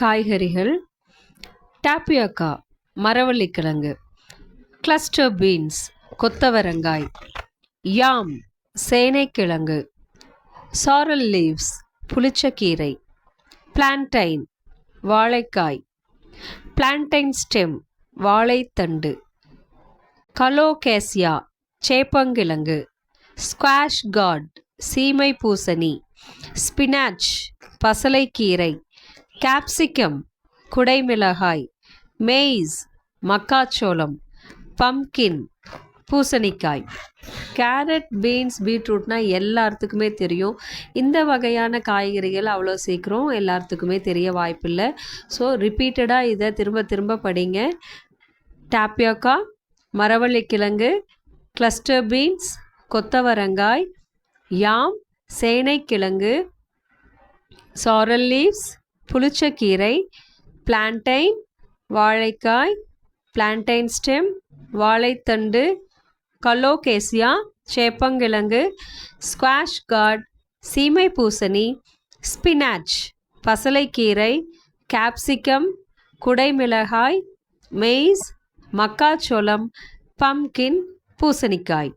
காய்கறிகள்: டாப்பியோக்கா மரவள்ளிக்கிழங்கு, cluster beans கொத்தவரங்காய், யாம் சேனைக்கிழங்கு, சாரல் லீவ்ஸ் புளிச்சக்கீரை, பிளான்டைன் வாழைக்காய், பிளான்டைன் ஸ்டெம் வாழைத்தண்டு, கலோகேசியா சேப்பங்கிழங்கு, ஸ்குவாஷ் கார்ட் சீமை பூசணி, ஸ்பினாச் பசலைக்கீரை, கேப்சிகம் குடைமிளகாய், மேய்ஸ் மக்காச்சோளம், பம்கின் பூசணிக்காய். கேரட், பீன்ஸ், பீட்ரூட்னா எல்லாத்துக்குமே தெரியும். இந்த வகையான காய்கறிகள் அவ்வளோ சீக்கிரம் எல்லாத்துக்குமே தெரிய வாய்ப்பில்லை. ஸோ ரிப்பீட்டடாக இதை திரும்ப திரும்ப படிங்க. டாப்பியோக்கா மரவள்ளிக்கிழங்கு, கிளஸ்டர் பீன்ஸ் கொத்தவரங்காய், யாம் சேனைக்கிழங்கு, சாரல் லீவ்ஸ் புளிச்சக்கீரை, பிளான்டைன் வாழைக்காய், பிளான்டைன் ஸ்டெம் வாழைத்தண்டு, கலோகேசியா சேப்பங்கிழங்கு, ஸ்குவாஷ் கார்ட் சீமை பூசணி, ஸ்பினாச் பசலைக்கீரை, கேப்சிகம் குடைமிளகாய், மெய்ஸ் மக்காச்சோளம், பம்கின் பூசணிக்காய்.